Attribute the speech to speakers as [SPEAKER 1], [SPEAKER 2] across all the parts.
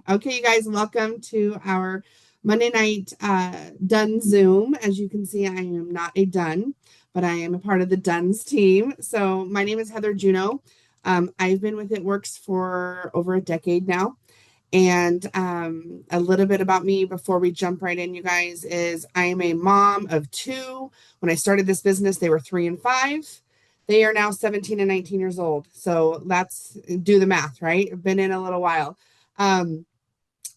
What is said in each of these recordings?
[SPEAKER 1] Okay, you guys, welcome to our Monday night Done Zoom. As you can see, I am not a Done, but I am a part of the Duns team. So my name is Heather Juno. I've been with It Works for over a decade now. And a little bit about me before we jump right in, you guys, is I am a mom of two. When I started this business, they were 3 and 5. They are now 17 and 19 years old. So let's do the math, right? I've been in a little while. Um,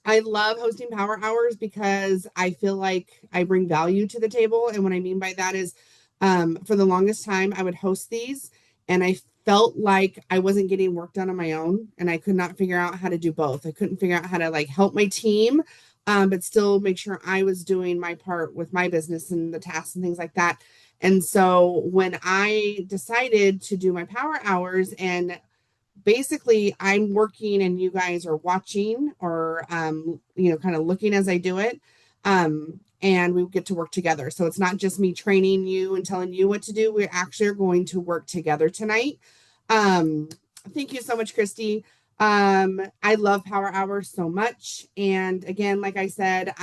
[SPEAKER 1] I love hosting power hours because I feel like I bring value to the table. And what I mean by that is, for the longest time, I would host these and I felt like I wasn't getting work done on my own and I could not figure out how to do both. I couldn't figure out how to like help my team, but still make sure I was doing my part with my business and the tasks and things like that. And so when I decided to do my power hours and basically I'm working and you guys are watching or kind of looking as I do it, and we get to work together. So it's not just me training you and telling you what to do. We actually are going to work together tonight. um Thank you so much, Christy. I love power hours so much, and again, like I said,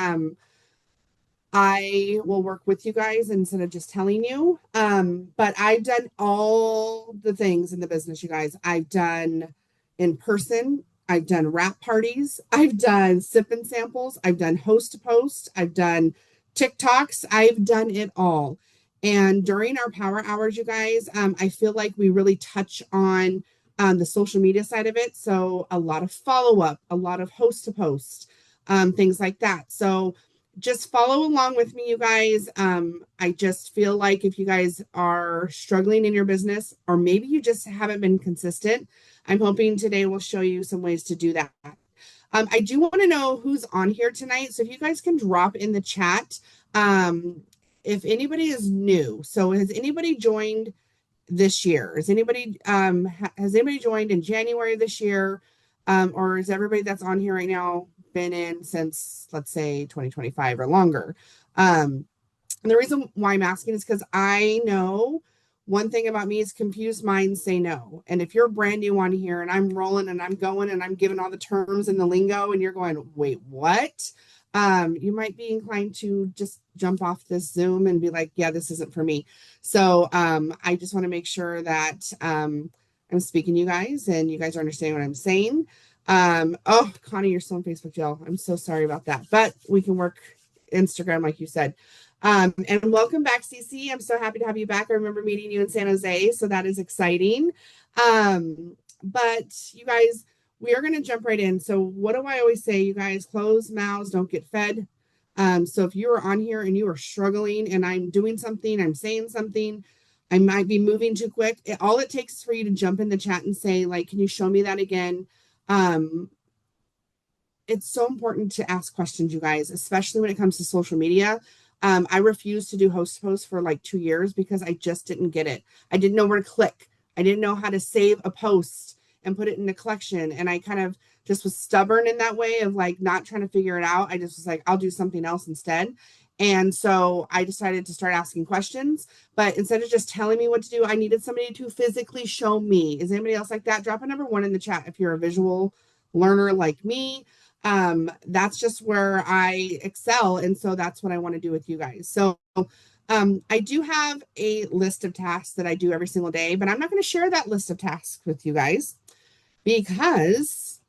[SPEAKER 1] I will work with you guys instead of just telling you. But I've done all the things in the business, you guys. I've done in person, I've done wrap parties, I've done sip and samples, I've done host to post, I've done TikToks, I've done it all. And during our power hours, you guys, I feel like we really touch on the social media side of it. So a lot of follow up, a lot of host to post, things like that. So just follow along with me, you guys. I just feel like if you guys are struggling in your business, or maybe you just haven't been consistent, I'm hoping today will show you some ways to do that. I do want to know who's on here tonight. So if you guys can drop in the chat, if anybody is new. So has anybody joined this year? Has anybody joined in January this year? Or is everybody that's on here right now been in since, let's say, 2025 or longer? And the reason why I'm asking is because I know one thing about me is confused minds say no. And if you're brand new on here and I'm rolling and I'm going and I'm giving all the terms and the lingo and you're going, wait, what? You might be inclined to just jump off this Zoom and be like, yeah, this isn't for me. So I just want to make sure that I'm speaking to you guys and you guys are understanding what I'm saying. Oh, Connie, you're still on Facebook jail. I'm so sorry about that, but we can work Instagram, like you said. And welcome back, Cece. I'm so happy to have you back. I remember meeting you in San Jose, so that is exciting. But you guys, we are going to jump right in. So what do I always say, you guys? Closed mouths don't get fed. So if you are on here and you are struggling and I'm doing something, I'm saying something, I might be moving too quick. All it takes is for you to jump in the chat and say, like, can you show me that again? It's so important to ask questions, you guys, especially when it comes to social media. I refused to do host posts for like 2 years because I just didn't get it. I didn't know where to click. I didn't know how to save a post and put it in a collection. And I kind of just was stubborn in that way of like not trying to figure it out. I just was like, I'll do something else instead. And so I decided to start asking questions. But instead of just telling me what to do, I needed somebody to physically show me. Is anybody else like that? Drop a number 1 in the chat if you're a visual learner like me. That's just where I excel. And so that's what I want to do with you guys. So I do have a list of tasks that I do every single day, but I'm not going to share that list of tasks with you guys because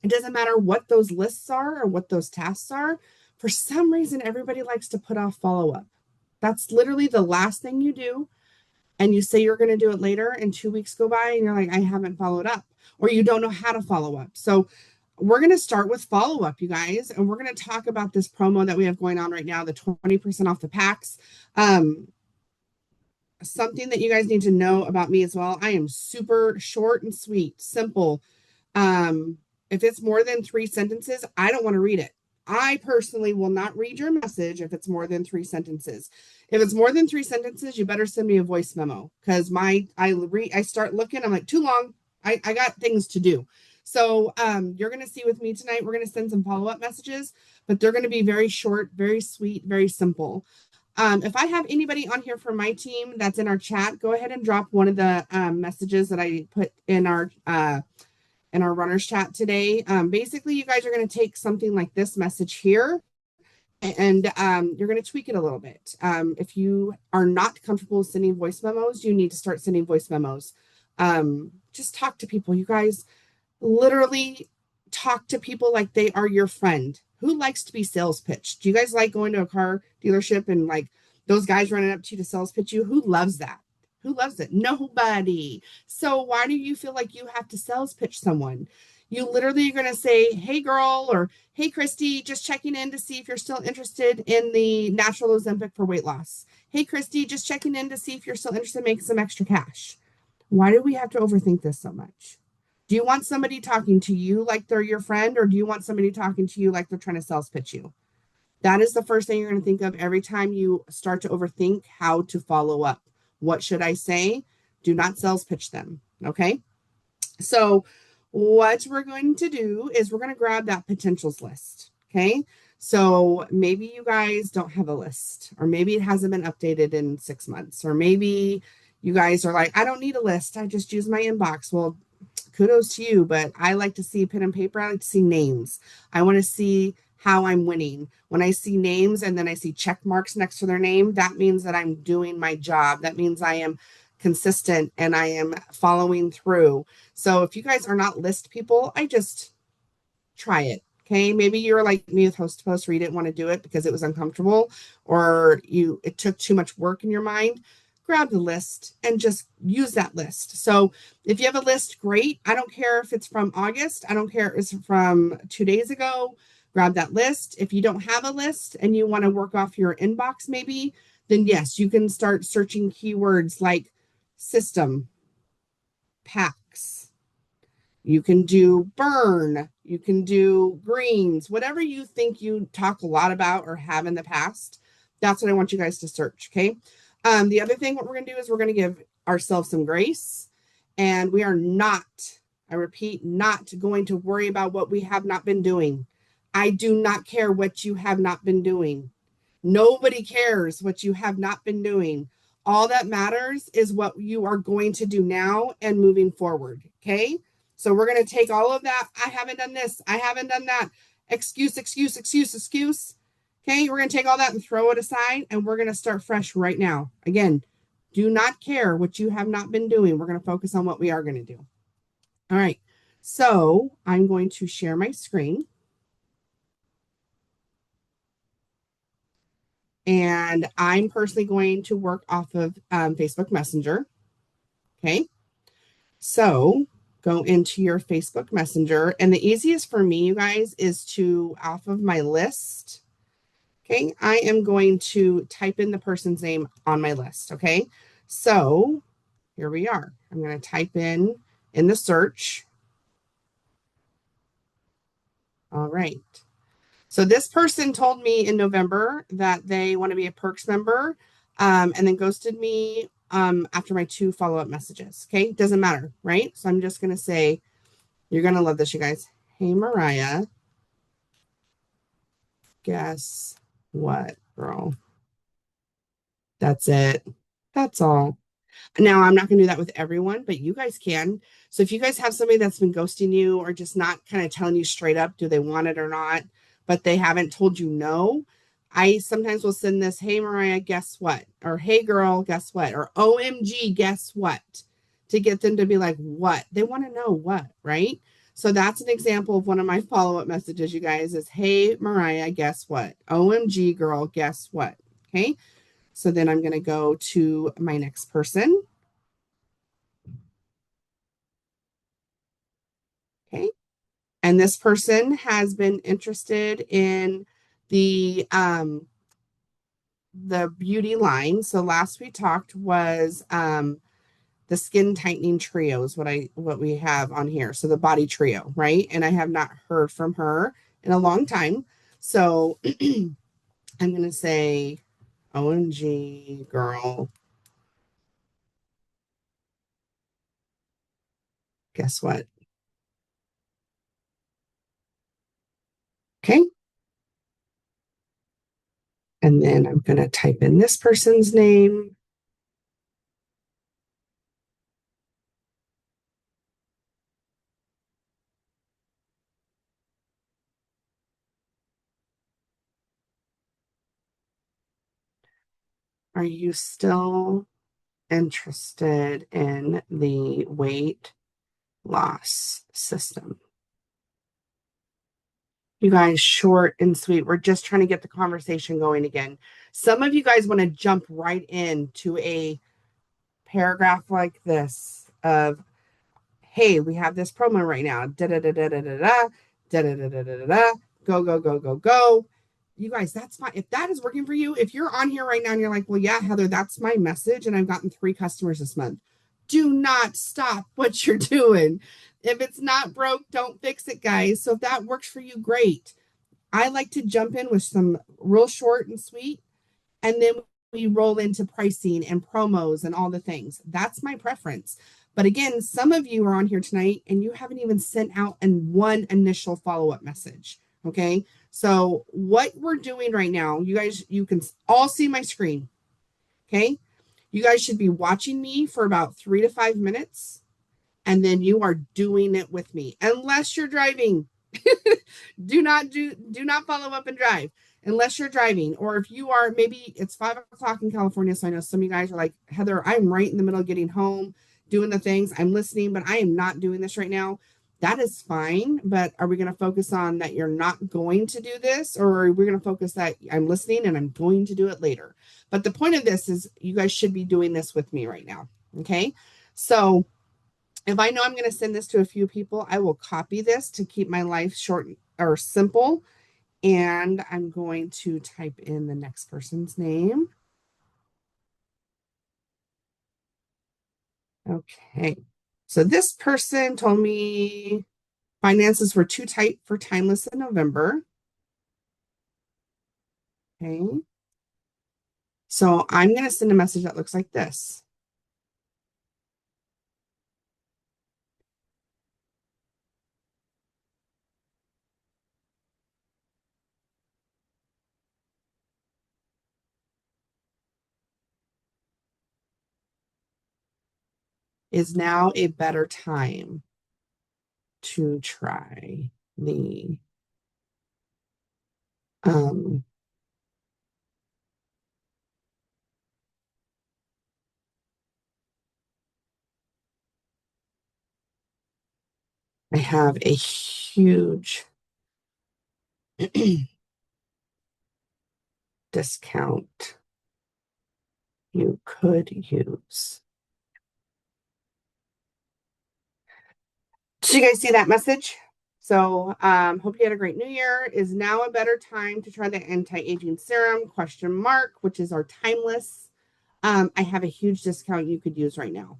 [SPEAKER 1] it doesn't matter what those lists are or what those tasks are. For some reason, everybody likes to put off follow up. That's literally the last thing you do. And you say you're going to do it later, and 2 weeks go by, and you're like, I haven't followed up, or you don't know how to follow up. So we're going to start with follow up, you guys, and we're going to talk about this promo that we have going on right now, the 20% off the packs. Something that you guys need to know about me as well. I am super short and sweet, simple. If it's more than 3 sentences, I don't want to read it. I personally will not read your message if it's more than 3 sentences. If it's more than 3 sentences, you better send me a voice memo because I start looking, I'm like, too long. I got things to do. So you're going to see with me tonight, we're going to send some follow-up messages, but they're going to be very short, very sweet, very simple. If I have anybody on here from my team that's in our chat, go ahead and drop one of the messages that I put in our in our runners chat today. Basically, you guys are going to take something like this message here and you're going to tweak it a little bit. If you are not comfortable sending voice memos, you need to start sending voice memos. Just talk to people. You guys literally talk to people like they are your friend. Who likes to be sales pitched? Do you guys like going to a car dealership and like those guys running up to you to sales pitch you? Who loves that? Who loves it? Nobody. So why do you feel like you have to sales pitch someone? You literally are going to say, "Hey girl," or "Hey Christy, just checking in to see if you're still interested in the natural Ozempic for weight loss. Hey Christy, just checking in to see if you're still interested in making some extra cash." Why do we have to overthink this so much? Do you want somebody talking to you like they're your friend, or do you want somebody talking to you like they're trying to sales pitch you? That is the first thing you're going to think of every time you start to overthink how to follow up. What should I say? Do not sales pitch them. Okay. So, what we're going to do is we're going to grab that potentials list. Okay. So, maybe you guys don't have a list, or maybe it hasn't been updated in 6 months, or maybe you guys are like, I don't need a list. I just use my inbox. Well, kudos to you, but I like to see pen and paper. I like to see names. I want to see how I'm winning. When I see names and then I see check marks next to their name, that means that I'm doing my job. That means I am consistent and I am following through. So if you guys are not list people, I just try it. Okay. Maybe you're like me with host to post where you didn't want to do it because it was uncomfortable or it took too much work in your mind. Grab the list and just use that list. So if you have a list, great. I don't care if it's from August. I don't care if it's from 2 days ago. Grab that list. If you don't have a list and you want to work off your inbox, maybe, then yes, you can start searching keywords like system, packs, you can do burn, you can do greens, whatever you think you talk a lot about or have in the past. That's what I want you guys to search. Okay. The other thing, what we're going to do is we're going to give ourselves some grace, and we are not, I repeat, not going to worry about what we have not been doing. I do not care what you have not been doing. Nobody cares what you have not been doing. All that matters is what you are going to do now and moving forward. Okay. So we're going to take all of that. I haven't done this. I haven't done that. Excuse, excuse, excuse, excuse. Okay. We're going to take all that and throw it aside, and we're going to start fresh right now. Again, do not care what you have not been doing. We're going to focus on what we are going to do. All right. So I'm going to share my screen. And I'm personally going to work off of Facebook Messenger. Okay. So go into your Facebook Messenger. And the easiest for me, you guys, is to off of my list. Okay. I am going to type in the person's name on my list. Okay. So here we are. I'm going to type in the search. All right. So this person told me in November that they want to be a Perks member, and then ghosted me after my 2 follow-up messages. Okay, doesn't matter, right? So I'm just going to say, you're going to love this, you guys. Hey, Mariah, guess what, girl? That's it. That's all. Now, I'm not going to do that with everyone, but you guys can. So if you guys have somebody that's been ghosting you or just not kind of telling you straight up, do they want it or not, but they haven't told you no, I sometimes will send this, hey, Mariah, guess what? Or hey, girl, guess what? Or OMG, guess what? To get them to be like, what? They want to know what, right? So that's an example of one of my follow up messages, you guys, is hey, Mariah, guess what? OMG, girl, guess what? Okay. So then I'm going to go to my next person. Okay. And this person has been interested in the beauty line. So last we talked was the skin tightening trio is what we have on here. So the body trio, right? And I have not heard from her in a long time. So I'm gonna say OMG girl. Guess what? Okay. And then I'm gonna type in this person's name. Are you still interested in the weight loss system? You guys, short and sweet. We're just trying to get the conversation going again. Some of you guys want to jump right into a paragraph like this of, hey, we have this promo right now. Da da da da da da da da da da da da da. Go go go go go. You guys, that's fine. If that is working for you, if you're on here right now and you're like, well, yeah, Heather, that's my message, and I've gotten 3 customers this month. Do not stop what you're doing. If it's not broke, don't fix it, guys. So if that works for you, great. I like to jump in with some real short and sweet, and then we roll into pricing and promos and all the things. That's my preference. But again, some of you are on here tonight and you haven't even sent out one initial follow-up message. Okay. So what we're doing right now, you guys, you can all see my screen. Okay. You guys should be watching me for about 3 to 5 minutes, and then you are doing it with me, unless you're driving. Do not follow up and drive unless you're driving, or if you are, maybe it's 5 o'clock in California. So I know some of you guys are like, Heather, I'm right in the middle of getting home, doing the things. I'm listening, but I am not doing this right now. That is fine. But are we going to focus on that you're not going to do this, or are we going to focus that I'm listening and I'm going to do it later? But the point of this is you guys should be doing this with me right now. Okay. So if I know I'm going to send this to a few people, I will copy this to keep my life short or simple. And I'm going to type in the next person's name. Okay. So this person told me finances were too tight for Timeless in November. Okay. So I'm going to send a message that looks like this. Is now a better time to try the um I have a huge discount you could use. Did you guys see that message? So hope you had a great new year. Is now a better time to try the anti-aging serum, question mark, which is our timeless. I have a huge discount you could use right now.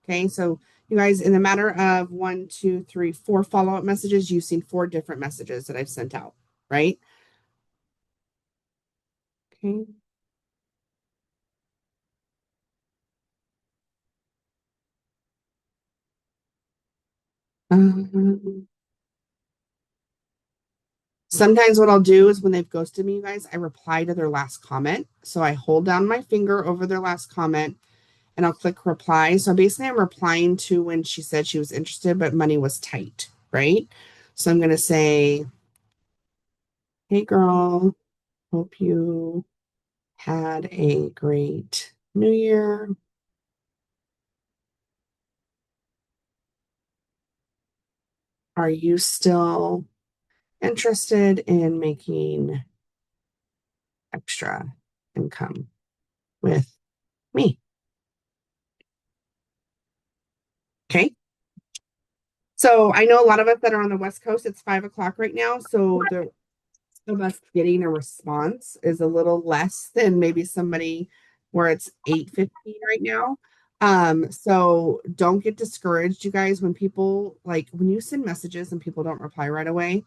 [SPEAKER 1] Okay, so you guys, in the matter of 1, 2, 3, 4 follow-up messages, you've seen 4 different messages that I've sent out, right? Okay. Um, Sometimes what I'll do is when they've ghosted me, you guys, I reply to their last comment. So I hold down my finger over their last comment and I'll click reply. So basically, I'm replying to when she said she was interested, but money was tight, right? So I'm going to say, hey, girl, hope you had a great new year. Are you still interested in making extra income with me? Okay. So I know a lot of us that are on the West Coast, it's 5 o'clock right now. So the of us getting a response is a little less than maybe somebody where it's 8:15 right now. So don't get discouraged, you guys, when people like when you send messages and people don't reply right away.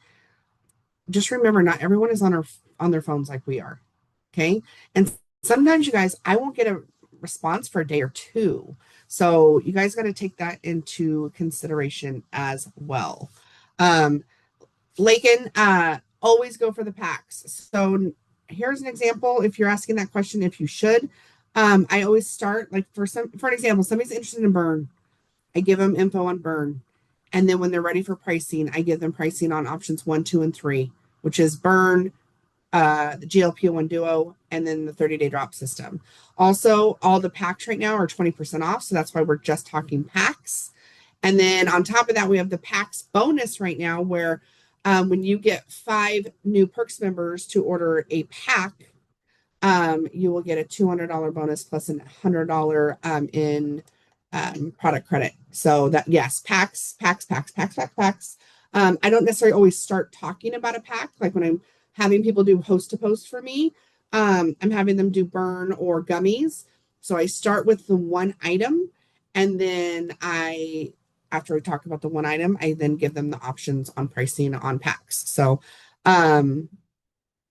[SPEAKER 1] Just remember, not everyone is on their phones like we are. Okay. And sometimes, you guys, I won't get a response for a day or two. So you guys got to take that into consideration as well. Um, Lakin, always go for the packs. So here's an example. If you're asking that question, if you should, I always start like for an example, somebody's interested in burn. I give them info on burn. And then when they're ready for pricing, I give them pricing on options 1, 2, and 3, which is burn, the GLP-1 Duo, and then the 30-day drop system. Also, all the packs right now are 20% off. So that's why we're just talking packs. And then on top of that, we have the packs bonus right now where when you get 5 new Perks members to order a pack, you will get a $200 bonus plus a $100 in product credit. So that, yes, packs. I don't necessarily always start talking about a pack. Like when I'm having people do host to post for me, I'm having them do burn or gummies. So I start with the one item, and then after we talk about the one item, I then give them the options on pricing on packs. So,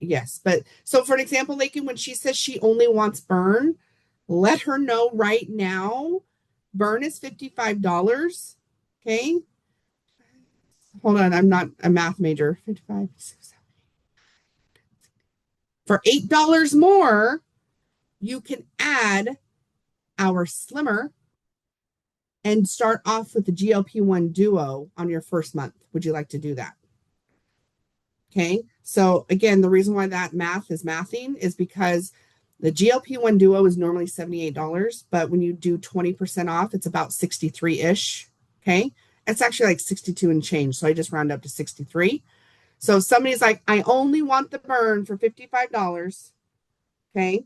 [SPEAKER 1] yes, but so for an example, Lakin, when she says she only wants burn, let her know right now. Burn is $55. Okay. Hold on. I'm not a math major. 55, 6, 7. For $8 more, you can add our slimmer and start off with the GLP-1 Duo on your first month. Would you like to do that? Okay. So again, the reason why that math is mathing is because the GLP-1 Duo is normally $78, but when you do 20% off, it's about 63-ish. Okay. It's actually like 62 and change. So I just round up to 63. So if somebody's like, I only want the burn for $55. Okay.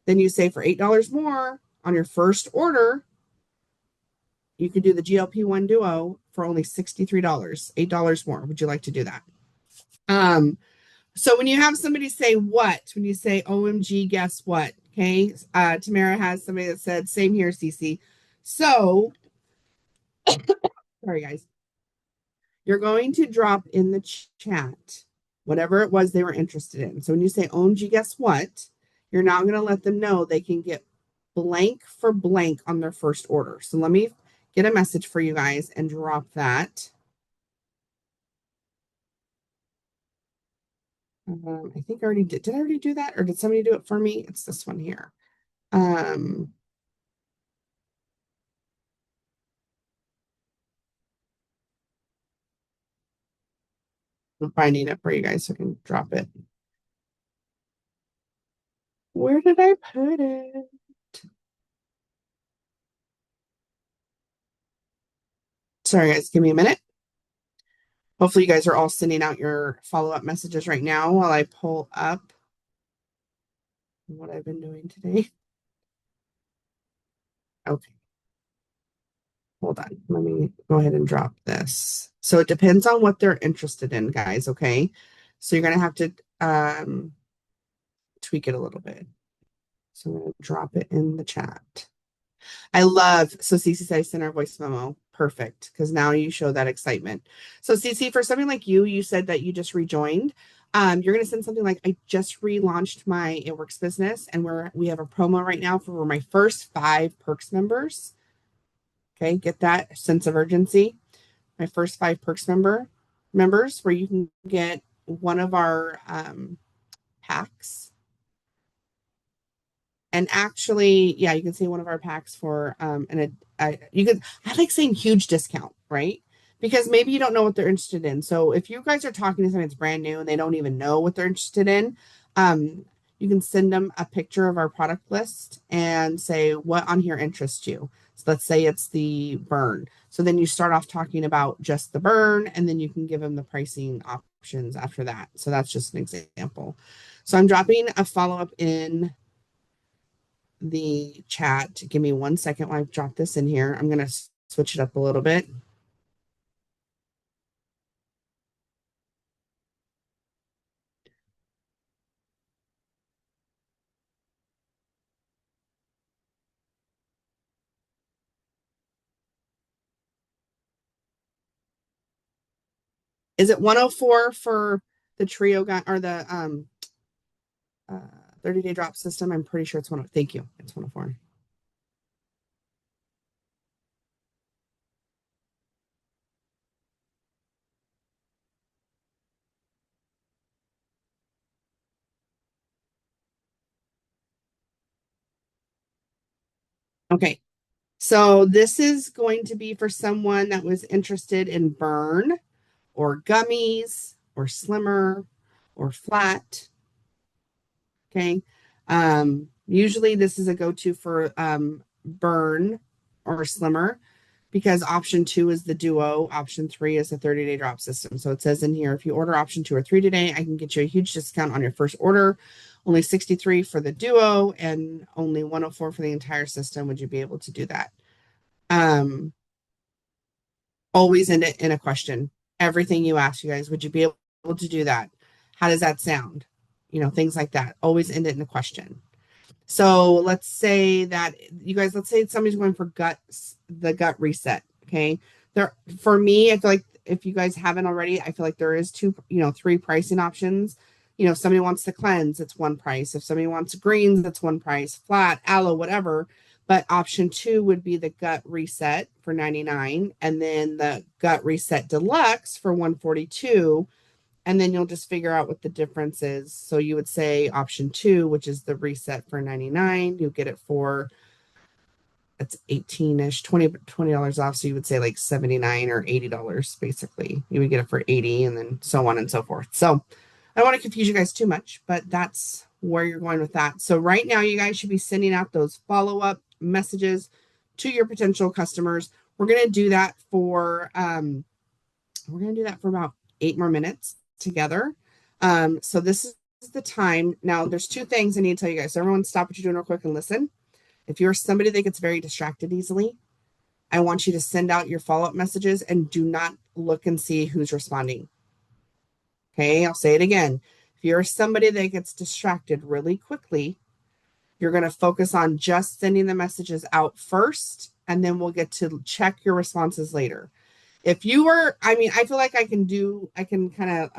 [SPEAKER 1] Then you say for $8 more on your first order, you could do the GLP-1 Duo for only $63, $8 more. Would you like to do that? So when you have somebody say what, when you say OMG, guess what? Okay. Tamara has somebody that said, same here, Cece. So, sorry, guys. You're going to drop in the chat whatever it was they were interested in. So when you say OMG, guess what? You're now going to let them know they can get blank for blank on their first order. So let me get a message for you guys and drop that. I think I already did. Did I already do that? Or did somebody do it for me? It's this one here. Um, I'm finding it for you guys so I can drop it. Where did I put it? Sorry, guys, give me a minute. Hopefully, you guys are all sending out your follow-up messages right now while I pull up what I've been doing today. Okay, hold on. Let me go ahead and drop this. So it depends on what they're interested in, guys, okay? So you're going to have to tweak it a little bit. So I'm going to drop it in the chat. I love, so Cece said I sent our voice memo. Perfect. Because now you show that excitement. So Cece, for something like you said that you just rejoined. You're going to send something like, I just relaunched my It Works business, and we have a promo right now for my first 5 Perks members. Okay, get that sense of urgency. My first 5 Perks members where you can get one of our packs. And actually, yeah, you can see one of our packs for I like saying huge discount, right? Because maybe you don't know what they're interested in. So if you guys are talking to somebody that's brand new and they don't even know what they're interested in, you can send them a picture of our product list and say what on here interests you. So let's say it's the burn. So then you start off talking about just the burn, and then you can give them the pricing options after that. So that's just an example. So I'm dropping a follow-up in the chat. Give me 1 second while I drop this in here. I'm going to switch it up a little bit. Is it 104 for the trio guy or the 30-day drop system? I'm pretty sure it's 104. Thank you. It's 104. Okay. So this is going to be for someone that was interested in burn or gummies or slimmer or flat. Okay. Usually this is a go-to for burn or slimmer because option two is the duo. Option three is a 30-day drop system. So it says in here, if you order option two or three today, I can get you a huge discount on your first order. Only 63 for the duo and only 104 for the entire system. Would you be able to do that? Um, Always end it in a question. Everything you ask, you guys, would you be able to do that? How does that sound? Things like that. Always end it in a question. So let's say that you guys, let's say somebody's going for the gut reset. Okay. There, for me, I feel like if you guys haven't already, I feel like there is three pricing options. If somebody wants to cleanse, it's one price. If somebody wants greens, that's one price, flat, aloe, whatever. But option two would be the gut reset for 99, and then the gut reset deluxe for 142, and then you'll just figure out what the difference is. So you would say option two, which is the reset for 99, you'll get it for it's 18-ish, $20 off. So you would say like 79 or $80 basically. You would get it for 80 and then so on and so forth. So I don't want to confuse you guys too much, but that's where you're going with that. So right now you guys should be sending out those follow-up messages to your potential customers. We're going to do that for about 8 more minutes together. So this is the time. Now, there's two things I need to tell you guys. So everyone stop what you're doing real quick and listen. If you're somebody that gets very distracted easily, I want you to send out your follow-up messages and do not look and see who's responding. Okay, I'll say it again. If you're somebody that gets distracted really quickly, you're going to focus on just sending the messages out first, and then we'll get to check your responses later. If you were, I feel like I can kind of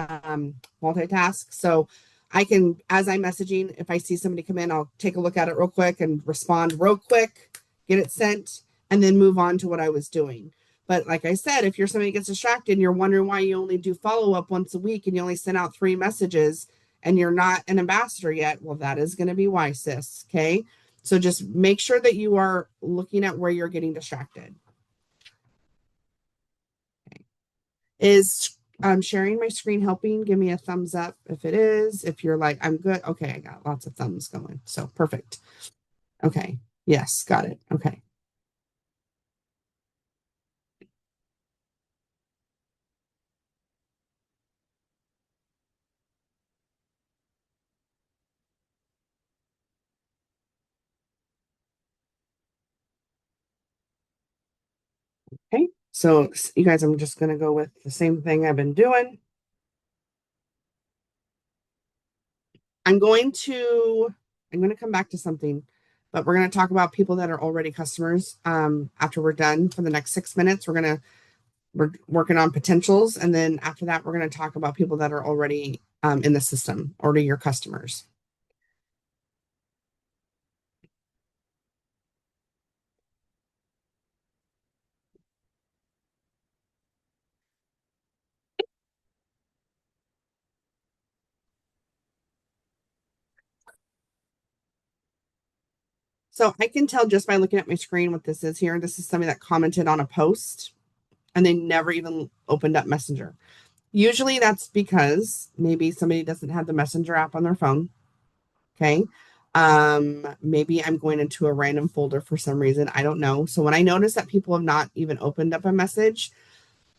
[SPEAKER 1] multitask. So I can, as I'm messaging, if I see somebody come in, I'll take a look at it real quick and respond real quick, get it sent, and then move on to what I was doing. But like I said, if you're somebody who gets distracted and you're wondering why you only do follow up once a week and you only send out 3 messages and you're not an ambassador yet, well, that is going to be why, sis. Okay. So just make sure that you are looking at where you're getting distracted. Is sharing my screen helping? Give me a thumbs up if it is. If you're like, I'm good. Okay, I got lots of thumbs going. So perfect. Okay. Yes, got it. Okay. Okay. So you guys, I'm just going to go with the same thing I've been doing. I'm going to I'm going to come back to something, but we're going to talk about people that are already customers. After we're done for the next 6 minutes, we're working on potentials, and then after that, we're going to talk about people that are already in the system, already your customers. So I can tell just by looking at my screen what this is here. This is somebody that commented on a post and they never even opened up Messenger. Usually that's because maybe somebody doesn't have the Messenger app on their phone. Okay. Maybe I'm going into a random folder for some reason. I don't know. So when I notice that people have not even opened up a message,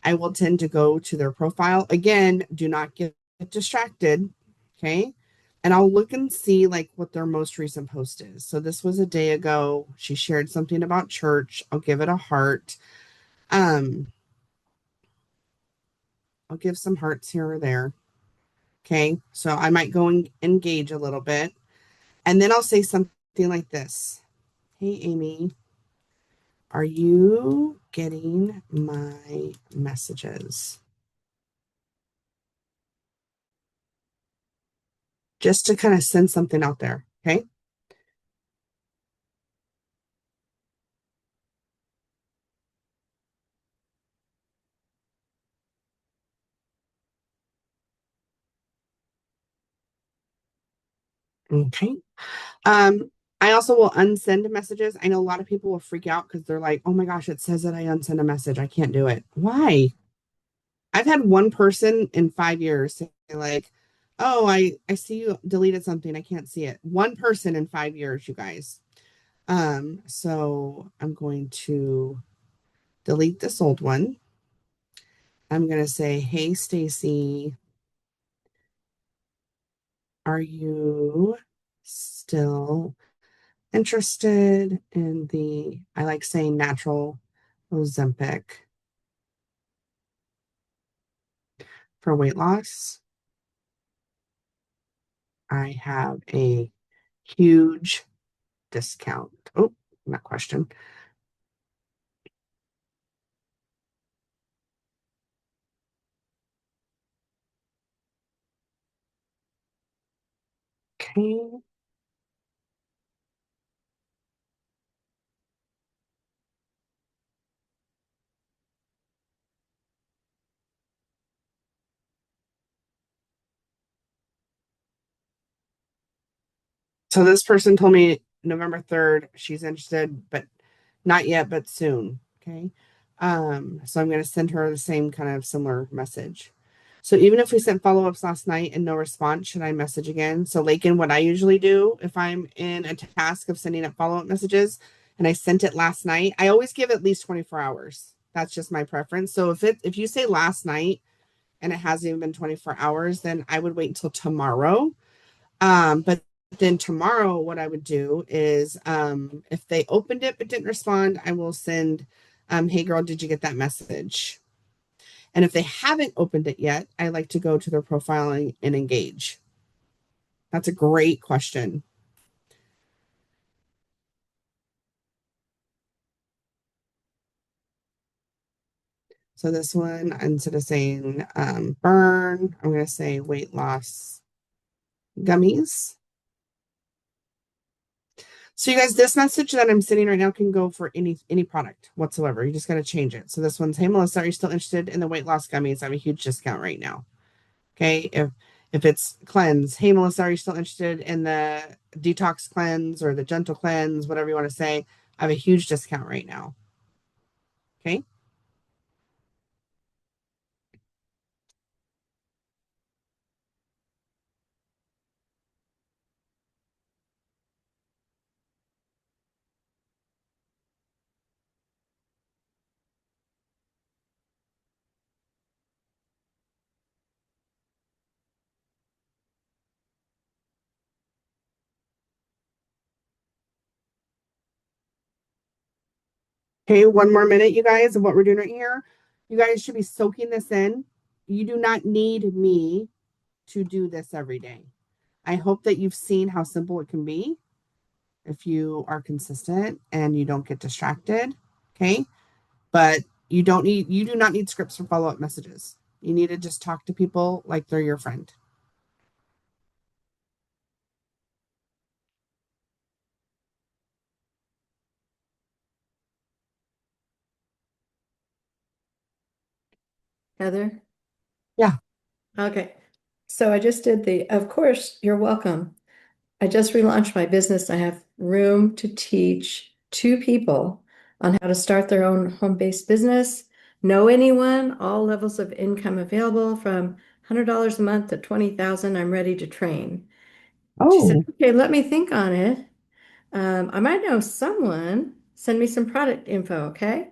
[SPEAKER 1] I will tend to go to their profile. Again, do not get distracted. Okay. And I'll look and see like what their most recent post is. So this was a day ago. She shared something about church. I'll give it a heart. Um, I'll give some hearts here or there. Okay. So I might go and engage a little bit. And then I'll say something like this. Hey, Amy, are you getting my messages? Just to kind of send something out there. Okay. Okay. I also will unsend messages. I know a lot of people will freak out because they're like, oh my gosh, it says that I unsend a message. I can't do it. Why? I've had one person in 5 years say, like, Oh, I see you deleted something. I can't see it. One person in 5 years, you guys. So I'm going to delete this old one. I'm going to say, "Hey Stacy, are you still interested in the I like saying natural Ozempic for weight loss? I have a huge discount." Oh, not question. Okay. So this person told me November 3rd she's interested, but not yet, but soon. Okay. So I'm going to send her the same kind of similar message. So even if we sent follow-ups last night and no response, should I message again? So Lakin, what I usually do if I'm in a task of sending up follow-up messages and I sent it last night, I always give at least 24 hours. That's just my preference. So if you say last night and it hasn't even been 24 hours, then I would wait until tomorrow. But then tomorrow, what I would do is if they opened it but didn't respond, I will send, "Hey girl, did you get that message?" And if they haven't opened it yet, I like to go to their profile and engage. That's a great question. So this one, instead of saying burn, I'm going to say weight loss gummies. So you guys, this message that I'm sending right now can go for any product whatsoever. You just got to change it. So this one's, "Hey Melissa, are you still interested in the weight loss gummies? I have a huge discount right now." Okay. If it's cleanse, "Hey Melissa, are you still interested in the detox cleanse or the gentle cleanse, whatever you want to say? I have a huge discount right now." Okay. Okay, one more minute, you guys, of what we're doing right here. You guys should be soaking this in. You do not need me to do this every day. I hope that you've seen how simple it can be if you are consistent and you don't get distracted. Okay. But you do not need scripts for follow up messages. You need to just talk to people like they're your friend.
[SPEAKER 2] Heather?
[SPEAKER 1] Yeah.
[SPEAKER 2] Okay. So I just did of course, you're welcome. I just relaunched my business. I have room to teach two people on how to start their own home-based business. Know anyone, all levels of income available from $100 a month to 20,000. I'm ready to train. She said,
[SPEAKER 1] Oh,
[SPEAKER 2] okay, let me think on it. I might know someone. Send me some product info, okay?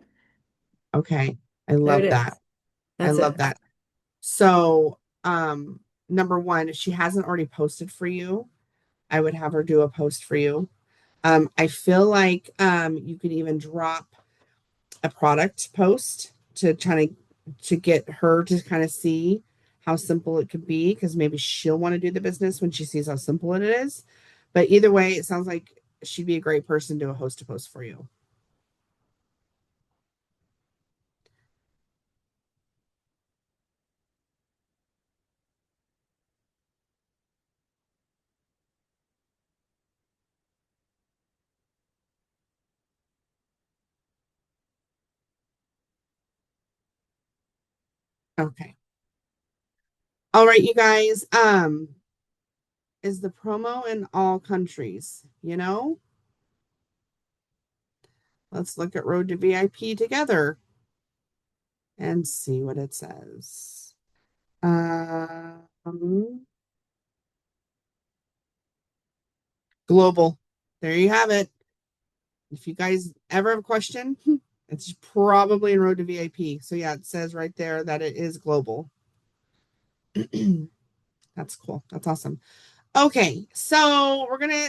[SPEAKER 1] okay. I
[SPEAKER 2] There it
[SPEAKER 1] love that.
[SPEAKER 2] is.
[SPEAKER 1] I
[SPEAKER 2] That's
[SPEAKER 1] love
[SPEAKER 2] it.
[SPEAKER 1] that. So, number one, if she hasn't already posted for you, I would have her do a post for you. I feel like you could even drop a product post to to get her to kind of see how simple it could be because maybe she'll want to do the business when she sees how simple it is. But either way, it sounds like she'd be a great person to host a post for you. Okay. All right, you guys. Is the promo in all countries? Let's look at Road to VIP together and see what it says. Um, Global. There you have it. If you guys ever have a question, it's probably in Road to VIP. So yeah, it says right there that it is global. That's cool. That's awesome. Okay, so we're gonna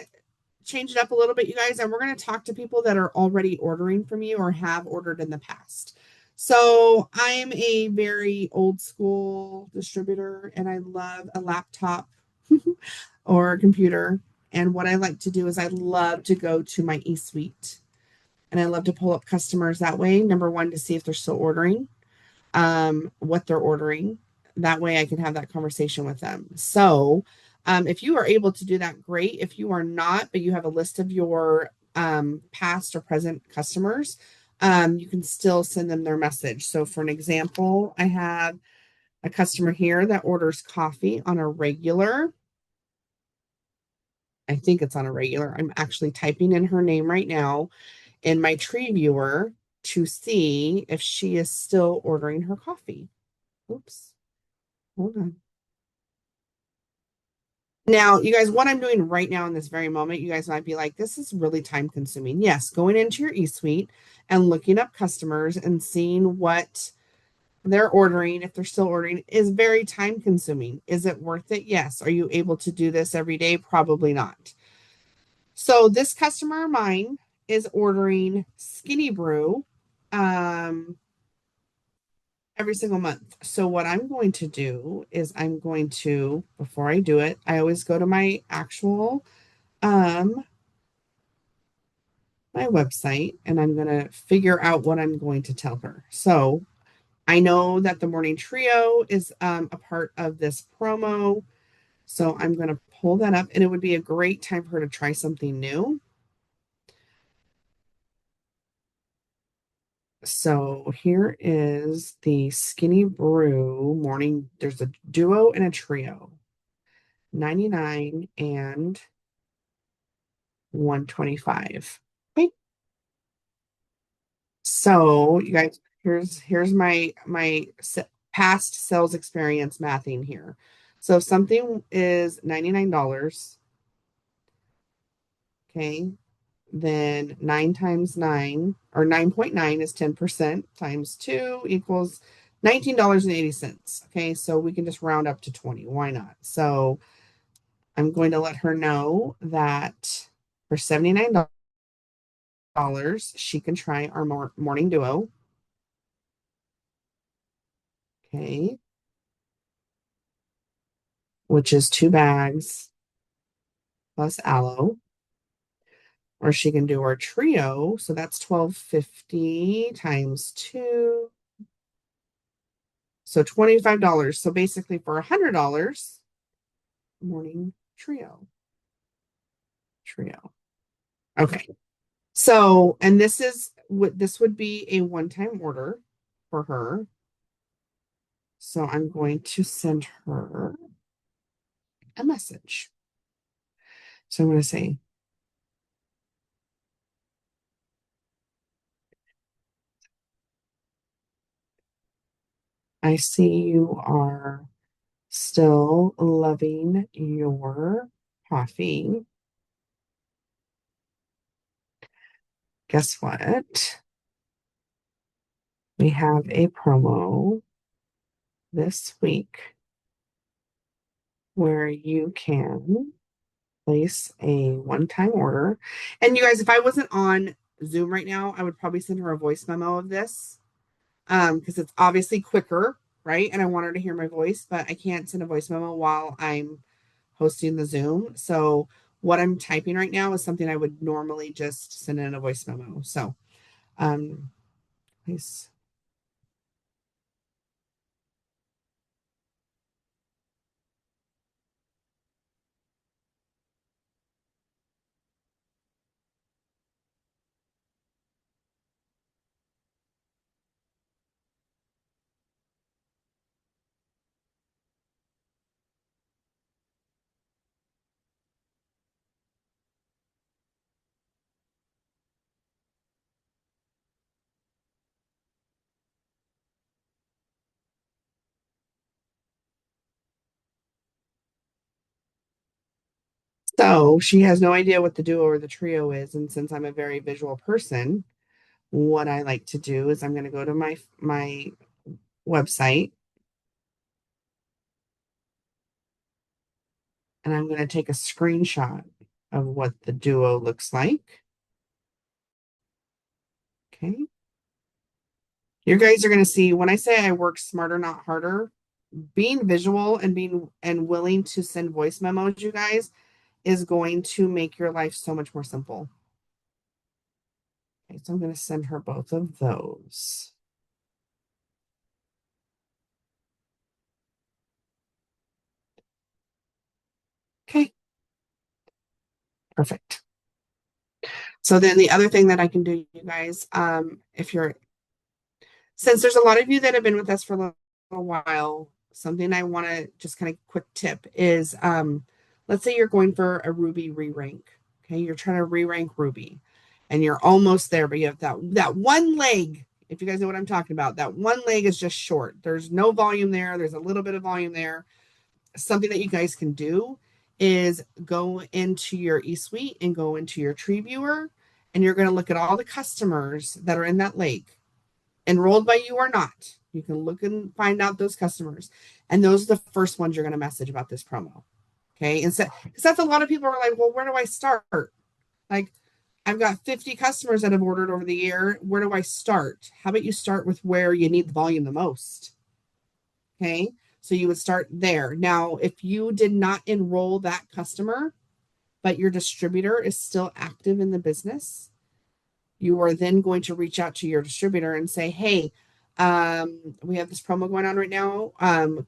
[SPEAKER 1] change it up a little bit, you guys, and we're gonna talk to people that are already ordering from you or have ordered in the past. So I'm a very old school distributor and I love a laptop or a computer. And what I like to do is I love to go to my e-suite and I love to pull up customers that way. Number one, to see if they're still ordering, what they're ordering. That way I can have that conversation with them. So if you are able to do that, great. If you are not, but you have a list of your past or present customers, you can still send them their message. So for an example, I have a customer here that orders coffee on a regular. I think it's on a regular. I'm actually typing in her name right now in my tree viewer to see if she is still ordering her coffee. Oops, hold on. Now, you guys, what I'm doing right now in this very moment, you guys might be like, this is really time consuming. Yes, going into your e-suite and looking up customers and seeing what they're ordering, if they're still ordering, is very time consuming. Is it worth it? Yes. Are you able to do this every day? Probably not. So this customer of mine is ordering Skinny Brew um, every single month. So what I'm going to do is I'm going to, before I do it, I always go to my actual um my website and I'm going to figure out what I'm going to tell her. So I know that the morning trio is a part of this promo. So I'm going to pull that up and it would be a great time for her to try something new. So here is the Skinny Brew morning. There's a duo and a trio, 99 and 125. Okay. So you guys, here's my past sales experience mathing here. So if something is $99, okay, then 9 times 9 or 9.9 is 10% times 2 equals $19.80. Okay, so we can just round up to 20. Why not? So I'm going to let her know that for $79, she can try our morning duo. Okay, which is 2 bags plus aloe. Or she can do our trio. So that's 12.50 times 2. So $25. So basically for $100, morning trio. Okay. So, and this is what this would be a one-time order for her. So I'm going to send her a message. So I'm going to say, I see you are still loving your coffee. Guess what? We have a promo this week where you can place a one-time order. And you guys, if I wasn't on Zoom right now, I would probably send her a voice memo of this because it's obviously quicker, right? And I want her to hear my voice, but I can't send a voice memo while I'm hosting the Zoom. So what I'm typing right now is something I would normally just send in a voice memo. So please. So she has no idea what the duo or the trio is. And since I'm a very visual person, what I like to do is I'm going to go to my website and I'm going to take a screenshot of what the duo looks like. Okay. You guys are going to see when I say I work smarter, not harder, being visual and being and willing to send voice memos, you guys, is going to make your life so much more simple. Okay, so I'm going to send her both of those. Okay, perfect. So then the other thing that I can do, you guys, if you're since there's a lot of you that have been with us for a little while, something I want to just kind of quick tip is let's say you're going for a Ruby re-rank. Okay, you're trying to re-rank Ruby and you're almost there, but you have that one leg. If you guys know what I'm talking about, that one leg is just short. There's no volume there. There's a little bit of volume there. Something that you guys can do is go into your eSuite and go into your tree viewer, and you're going to look at all the customers that are in that lake enrolled by you or not. You can look and find out those customers. And those are the first ones you're going to message about this promo. Okay. And so, because that's a lot of people are like, well, where do I start? Like, I've got 50 customers that have ordered over the year. Where do I start? How about you start with where you need the volume the most? Okay. So you would start there. Now, if you did not enroll that customer, but your distributor is still active in the business, you are then going to reach out to your distributor and say, hey, we have this promo going on right now.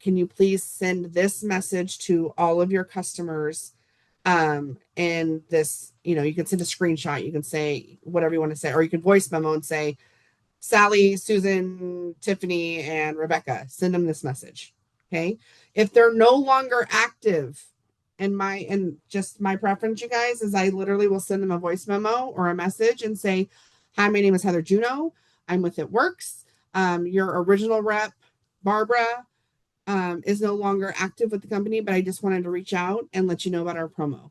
[SPEAKER 1] Can you please send this message to all of your customers? And this, you can send a screenshot, you can say whatever you want to say, or you can voice memo and say, Sally, Susan, Tiffany, and Rebecca, send them this message. Okay. If they're no longer active, and just my preference, you guys, is I literally will send them a voice memo or a message and say, hi, my name is Heather Juno. I'm with It Works. Your original rep, Barbara, is no longer active with the company, but I just wanted to reach out and let you know about our promo.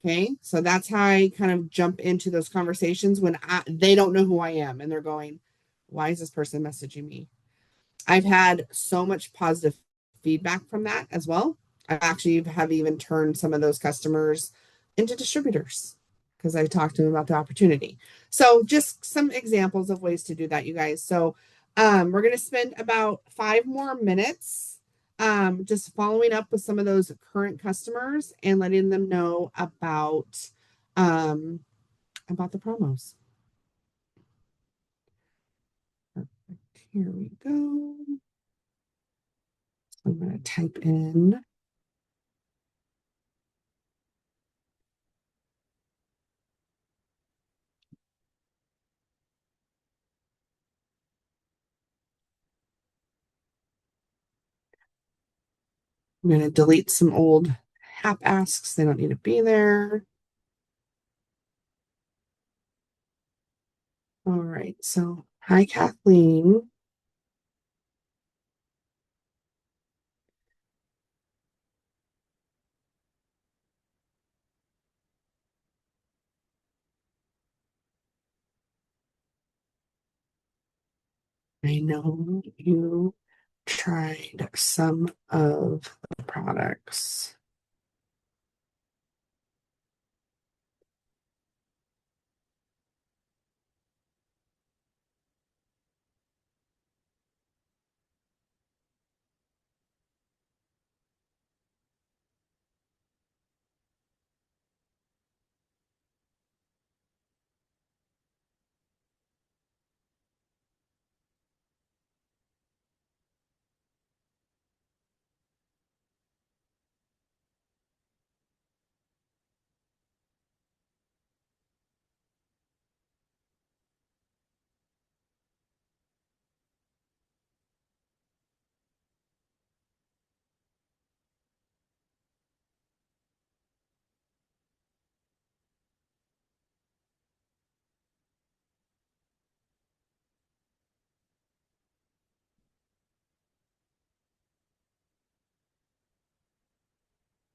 [SPEAKER 1] Okay, so that's how I kind of jump into those conversations when they don't know who I am and they're going, why is this person messaging me? I've had so much positive feedback from that as well. I actually have even turned some of those customers into distributors because I talked to them about the opportunity. So just some examples of ways to do that, you guys. So we're going to spend about 5 more minutes just following up with some of those current customers and letting them know um, about the promos. Perfect. Here we go. I'm going to type in. I'm going to delete some old app asks. They don't need to be there. All right. So, hi, Kathleen. I know you tried some of the products.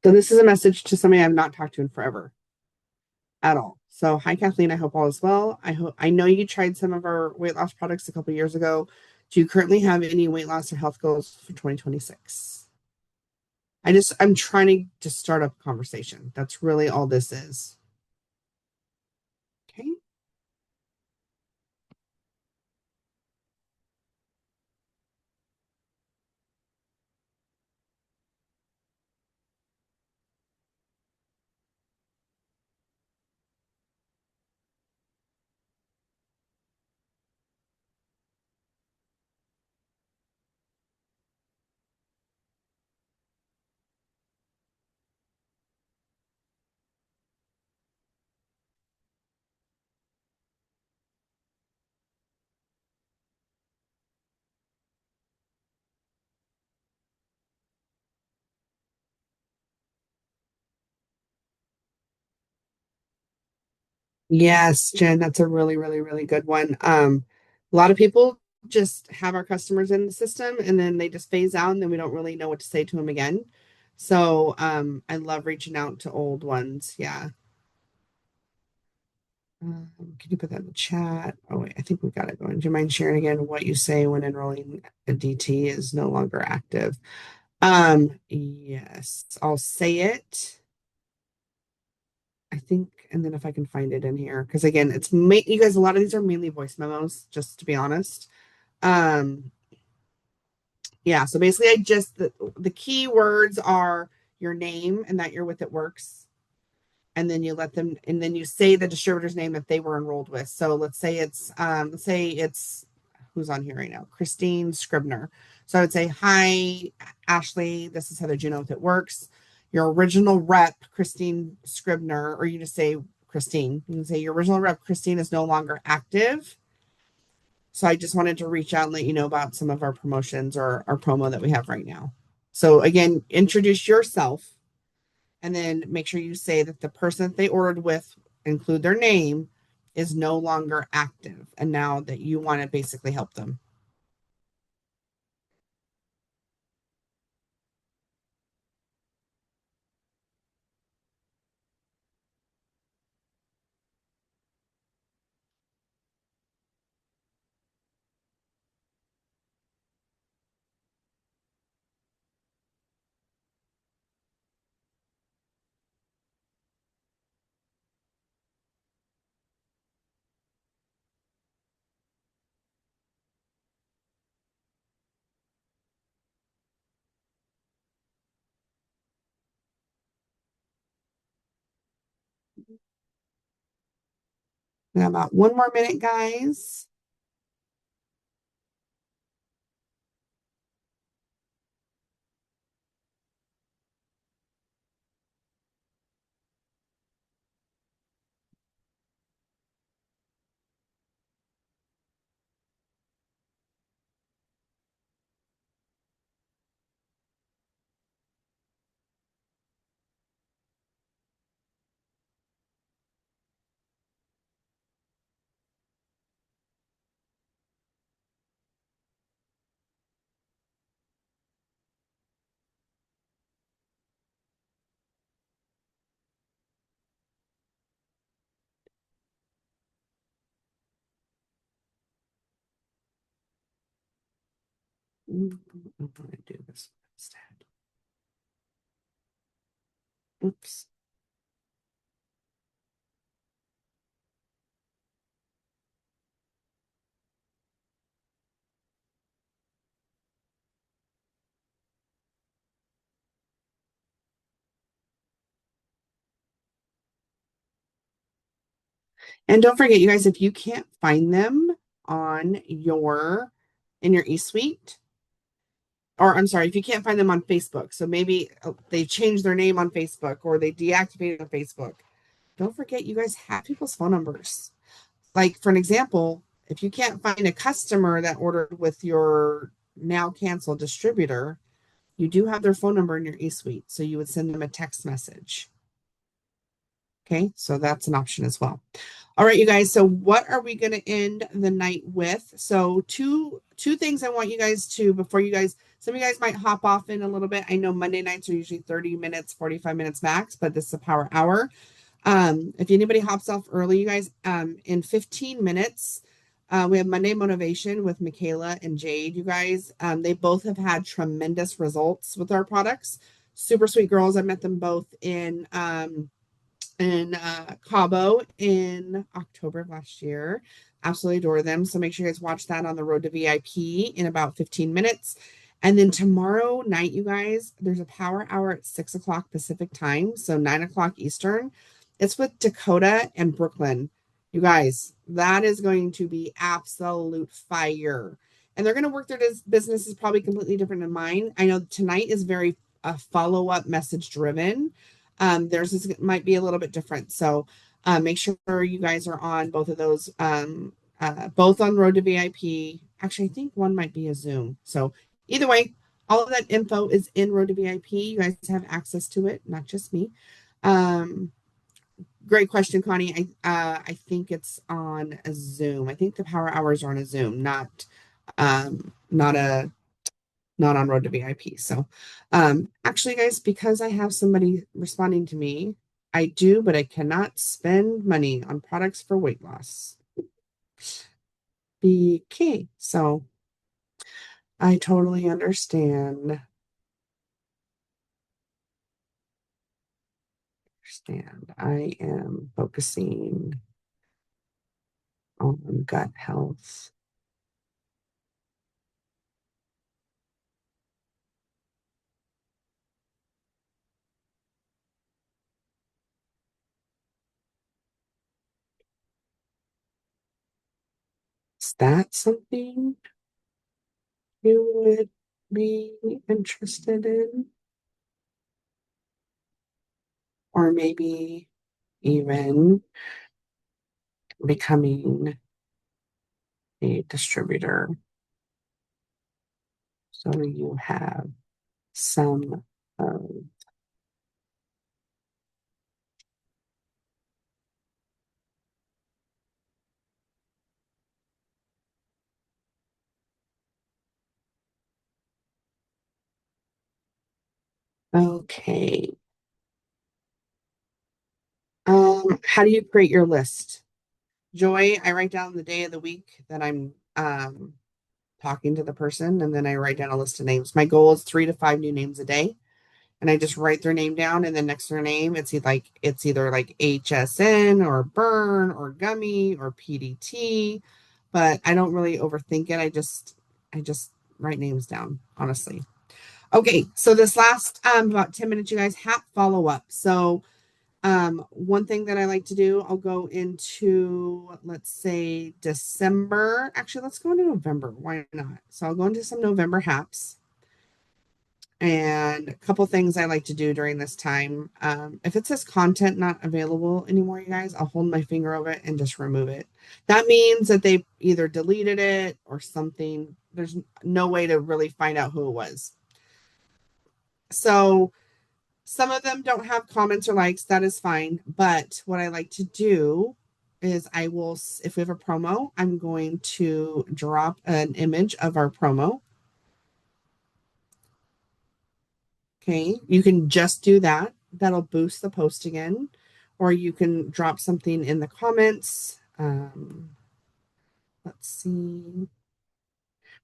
[SPEAKER 1] So this is a message to somebody I've not talked to in forever at all. So hi Kathleen, I hope all is well. I know you tried some of our weight loss products a couple years ago. Do you currently have any weight loss or health goals for 2026? I'm trying to just start up a conversation. That's really all this is. Okay. Yes, Jen, that's a really, really, really good one. A lot of people just have our customers in the system and then they just phase out and then we don't really know what to say to them again. So, I love reaching out to old ones. Yeah. Can you put that in the chat? Oh, wait, I think we got it going. Do you mind sharing again what you say when enrolling a DT is no longer active? Yes, I'll say it. I think, and then if I can find it in here, because again, you guys, a lot of these are mainly voice memos, just to be honest. Um, yeah, so basically the key words are your name and that you're with It Works. And then you let them, and then you say the distributor's name that they were enrolled with. So let's say it's who's on here right now, Christine Scribner. So I would say, hi, Ashley, this is Heather Juno with It Works. Your original rep, Christine Scribner, or you just say Christine. You can say your original rep, Christine, is no longer active. So I just wanted to reach out and let you know about some of our promotions or our promo that we have right now. So again, introduce yourself and then make sure you say that the person that they ordered with, include their name, is no longer active. And now that you want to basically help them. We have about one more minute, guys. I'm going to do this instead. Oops. And don't forget, you guys, if you can't find them on in your eSuite, or I'm sorry, if you can't find them on Facebook, so maybe they changed their name on Facebook or they deactivated on Facebook. Don't forget, you guys have people's phone numbers. Like, for an example, if you can't find a customer that ordered with your now canceled distributor, you do have their phone number in your eSuite. So you would send them a text message. Okay, so that's an option as well. All right, you guys. So what are we going to end the night with? So two things I want you guys to before you guys Some of you guys might hop off in a little bit. I know Monday nights are usually 30 minutes, 45 minutes max, but this is a power hour. If anybody hops off early, you guys, in 15 minutes, we have Monday Motivation with Michaela and Jade. You guys, they both have had tremendous results with our products. Super sweet girls. I met them both in Cabo in October of last year. Absolutely adore them. So make sure you guys watch that on the road to VIP in about 15 minutes. And then tomorrow night, you guys, there's a power hour at 6 o'clock Pacific time. So 9 o'clock Eastern. It's with Dakota and Brooklyn. You guys, that is going to be absolute fire. And they're going to work their business is probably completely different than mine. I know tonight is very follow-up message driven. Theirs might be a little bit different. So make sure you guys are on both of those, both on Road to VIP. Actually, I think one might be a Zoom. So either way, all of that info is in Road to VIP. You guys have access to it, not just me. Um, Great question, Connie. I think it's on a Zoom. I think the power hours are on a Zoom, not a not on Road to VIP. So, actually, guys, because I have somebody responding to me, I do, but I cannot spend money on products for weight loss. Okay, so I totally understand. Understand. I am focusing on gut health. Is that something you would be interested in? Or maybe even becoming a distributor so you have some of okay. How do you create your list? Joy, I write down the day of the week that I'm talking to the person, and then I write down a list of names. My goal is 3 to 5 new names a day. And I just write their name down, and then next to their name, it's either like HSN or Burn or Gummy or PDT, but I don't really overthink it. I just write names down, honestly. Okay, so this last about 10 minutes, you guys have follow up. So one thing that I like to do, I'll go into, let's say December. Actually, let's go into November. Why not? So I'll go into some November haps. And a couple things I like to do during this time. If it says content not available anymore, you guys, I'll hold my finger over it and just remove it. That means that they either deleted it or something. There's no way to really find out who it was. So some of them don't have comments or likes. That is fine. But what I like to do is I will, if we have a promo, I'm going to drop an image of our promo. Okay, you can just do that. That'll boost the post again, or you can drop something in the comments. Let's see.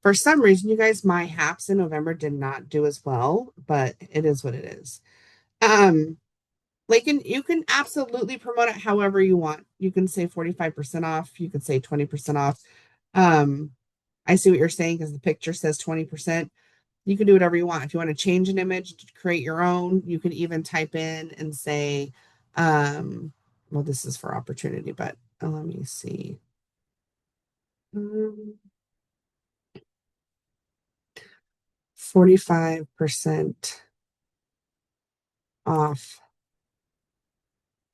[SPEAKER 1] For some reason, you guys, my haps in November did not do as well, but it is what it is. Like, and you can absolutely promote it however you want. You can say 45% off. You could say 20% off. Um, I see what you're saying because the picture says 20%. You can do whatever you want. If you want to change an image, create your own, you can even type in and say, well, this is for opportunity, but let me see. 45% off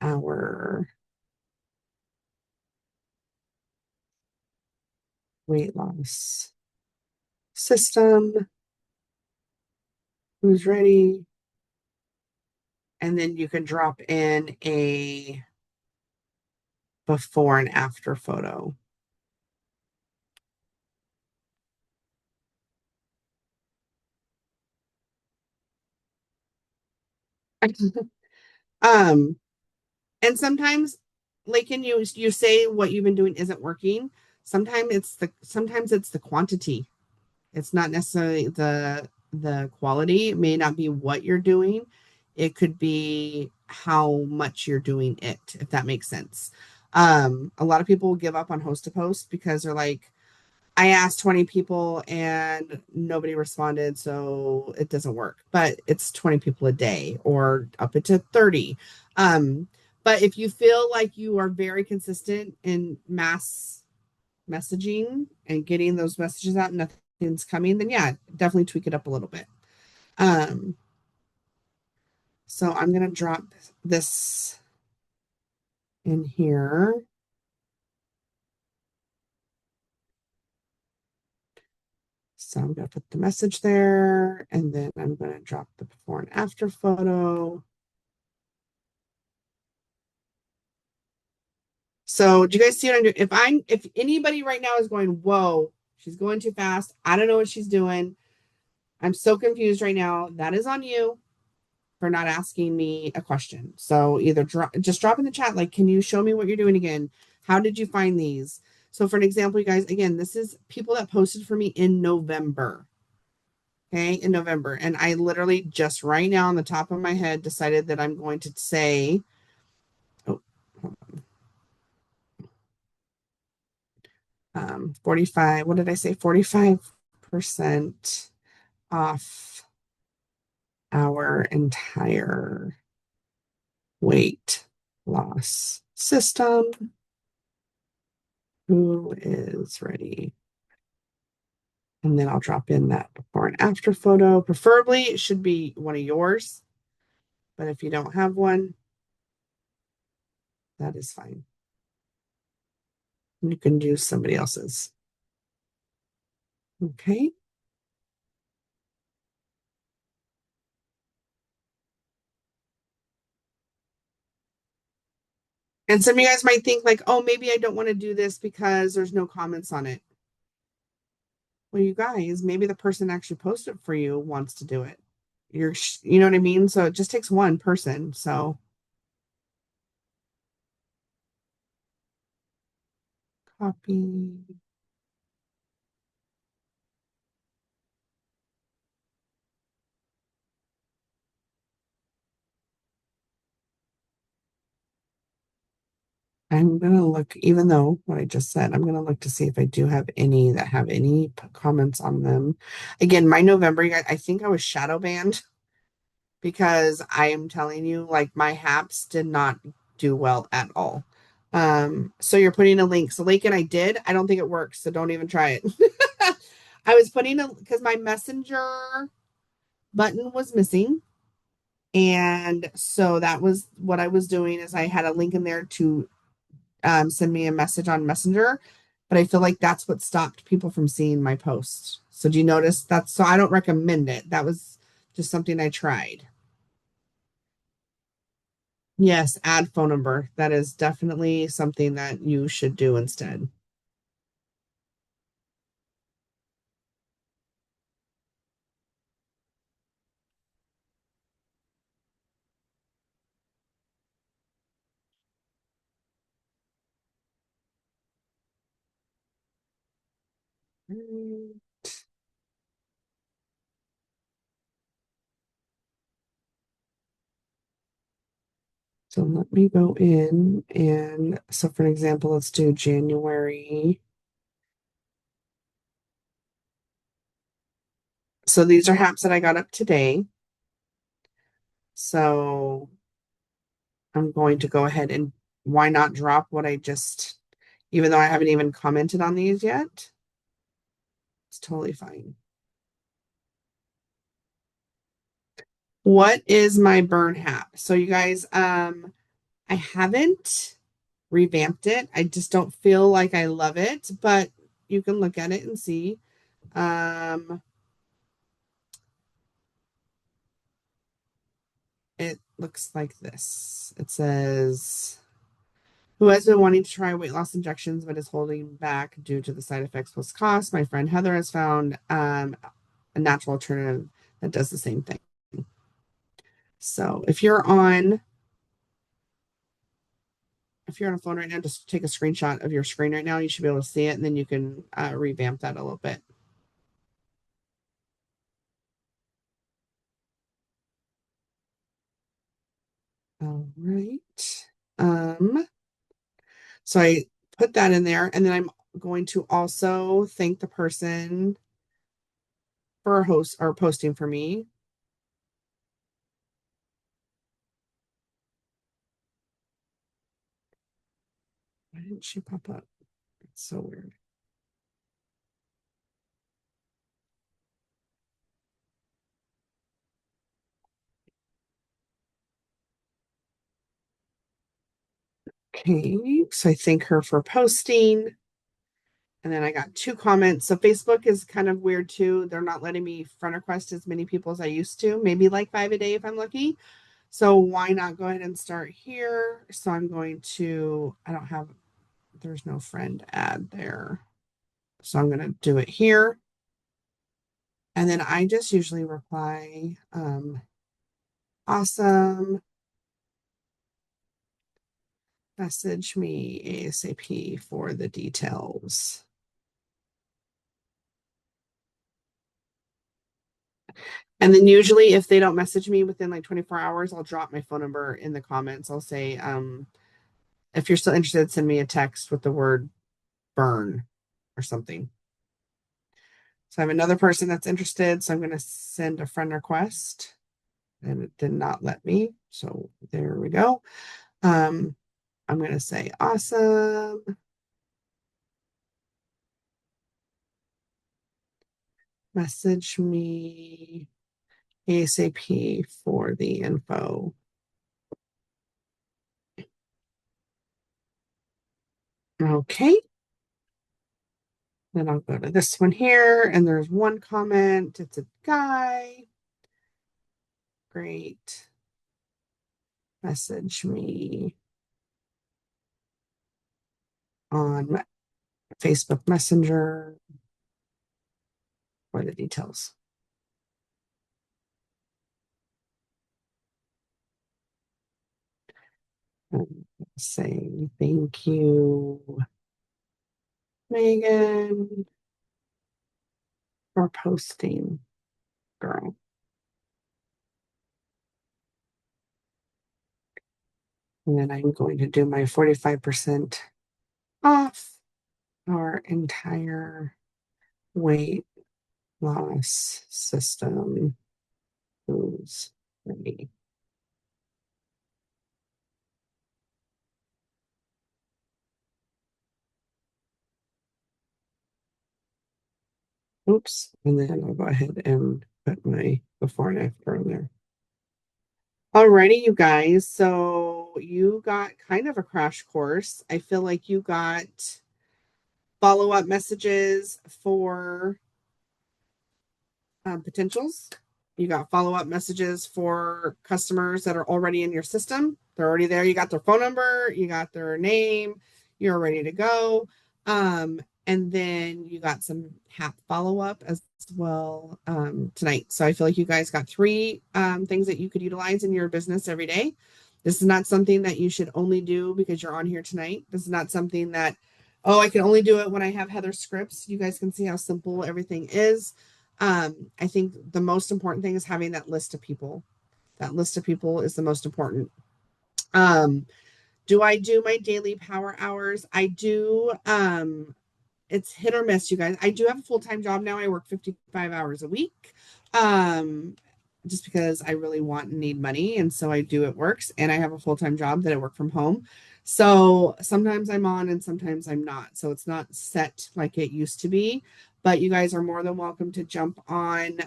[SPEAKER 1] our weight loss system. Who's ready? And then you can drop in a before and after photo. Um, and sometimes, like in you say what you've been doing isn't working. Sometimes it's the quantity. It's not necessarily the quality. It may not be what you're doing. It could be how much you're doing it, if that makes sense. A lot of people will give up on host to post because they're like, I asked 20 people and nobody responded, so it doesn't work. But it's 20 people a day or up into 30. Um, but if you feel like you are very consistent in mass messaging and getting those messages out and nothing's coming, then yeah, definitely tweak it up a little bit. Um, so I'm gonna drop this in here. So I'm gonna put the message there, and then I'm gonna drop the before and after photo. So do you guys see what I'm doing? If anybody right now is going, whoa, she's going too fast. I don't know what she's doing. I'm so confused right now. That is on you for not asking me a question. So either just drop in the chat, like, can you show me what you're doing again? How did you find these? So for an example, you guys, again, this is people that posted for me in November. Okay, in November. And I literally just right now on the top of my head decided that I'm going to say, oh, 45, what did I say? 45% off our entire weight loss system. Who is ready? And then I'll drop in that before and after photo. Preferably, it should be one of yours. But if you don't have one, that is fine. You can use somebody else's. Okay. And some of you guys might think, like, oh, maybe I don't want to do this because there's no comments on it. Well, you guys, maybe the person actually posted for you wants to do it. You know what I mean? So it just takes one person. So copy. I'm gonna look, even though what I just said, I'm gonna look to see if I do have any that have any comments on them. Again, my November, you guys, I think I was shadow banned because I am telling you, like my haps did not do well at all. So you're putting a link. So Lake and I did. I don't think it works, so don't even try it. I was putting a because my messenger button was missing. And so that was what I was doing is I had a link in there to send me a message on Messenger, but I feel like that's what stopped people from seeing my posts. So do you notice that's so I don't recommend it. That was just something I tried. Yes, add phone number. That is definitely something that you should do instead. So let me go in and so for an example, let's do January. So these are haps that I got up today. So I'm going to go ahead and why not drop what I just, even though I haven't even commented on these yet, it's totally fine. What is my burn hap? So you guys, I haven't revamped it. I just don't feel like I love it, but you can look at it and see. Um, it looks like this. It says, who has been wanting to try weight loss injections but is holding back due to the side effects plus cost. My friend Heather has found a natural alternative that does the same thing. So if you're on a phone right now, just take a screenshot of your screen right now. You should be able to see it, and then you can revamp that a little bit. All right. So I put that in there, and then I'm going to also thank the person for host or posting for me. Why didn't she pop up? It's so weird. Okay, so I thank her for posting. And then I got 2 comments. So Facebook is kind of weird too. They're not letting me friend request as many people as I used to, maybe like 5 a day if I'm lucky. So why not go ahead and start here? So I'm going to, I don't have, there's no friend add there. So I'm going to do it here. And then I just usually reply, awesome. Message me ASAP for the details. And then usually if they don't message me within like 24 hours, I'll drop my phone number in the comments. I'll say, if you're still interested, send me a text with the word burn or something. So I have another person that's interested. So I'm going to send a friend request and it did not let me. So there we go. I'm going to say awesome. Message me ASAP for the info. Okay. Then I'll go to this one here, and there's one comment. It's a guy. Great. Message me on Facebook Messenger for the details. And saying thank you, Megan, for posting, girl. And then I'm going to do my 45% off our entire weight loss system. Who's ready? Oops. And then I'll go ahead and put my before and after on there. Alrighty, you guys. So you got kind of a crash course. I feel like you got follow-up messages for potentials. You got follow-up messages for customers that are already in your system. They're already there. You got their phone number, you got their name, you're ready to go. And then you got some HAP follow-up as well tonight. So I feel like you guys got 3 things that you could utilize in your business every day. This is not something that you should only do because you're on here tonight. This is not something that, oh, I can only do it when I have Heather scripts. You guys can see how simple everything is. I think the most important thing is having that list of people. That list of people is the most important. Um, do I do my daily power hours? I do. It's hit or miss, you guys. I do have a full-time job now. I work 55 hours a week. Um, just because I really want and need money. And so I do, it works. And I have a full-time job that I work from home. So sometimes I'm on and sometimes I'm not. So it's not set like it used to be. But you guys are more than welcome to jump on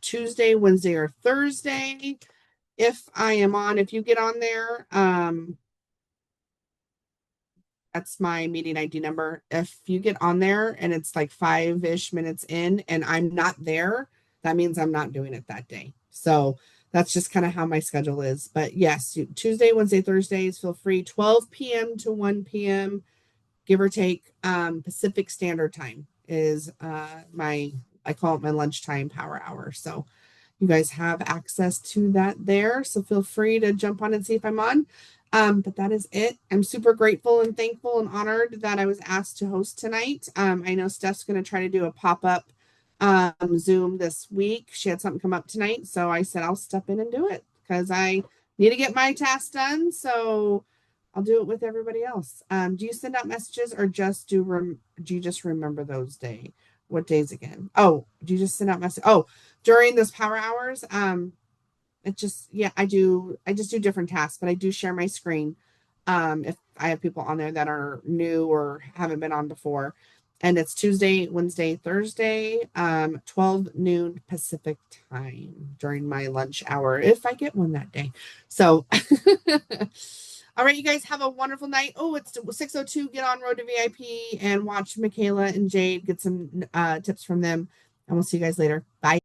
[SPEAKER 1] Tuesday, Wednesday, or Thursday. If I am on, if you get on there, that's my meeting ID number. If you get on there and it's like 5-ish minutes in and I'm not there, that means I'm not doing it that day. So that's just kind of how my schedule is. But yes, Tuesday, Wednesday, Thursdays, feel free 12 p.m. to 1 p.m., give or take. Pacific Standard Time is my, I call it my lunchtime power hour. So You guys have access to that there. So feel free to jump on and see if I'm on. But that is it. I'm super grateful and thankful and honored that I was asked to host tonight. I know Steph's going to try to do a pop-up Zoom this week. She had something come up tonight. So I said, I'll step in and do it because I need to get my task done. So I'll do it with everybody else. Do you send out messages or just do you just remember those days? What days again? Oh, do you just send out messages? Oh, during those power hours. It just yeah, I just do different tasks, but I do share my screen. If I have people on there that are new or haven't been on before. And it's Tuesday, Wednesday, Thursday, 12 noon Pacific time during my lunch hour, if I get one that day. So all right, you guys have a wonderful night. Oh, it's 6:02. Get on Road to VIP and watch Michaela and Jade get some tips from them. And we'll see you guys later. Bye.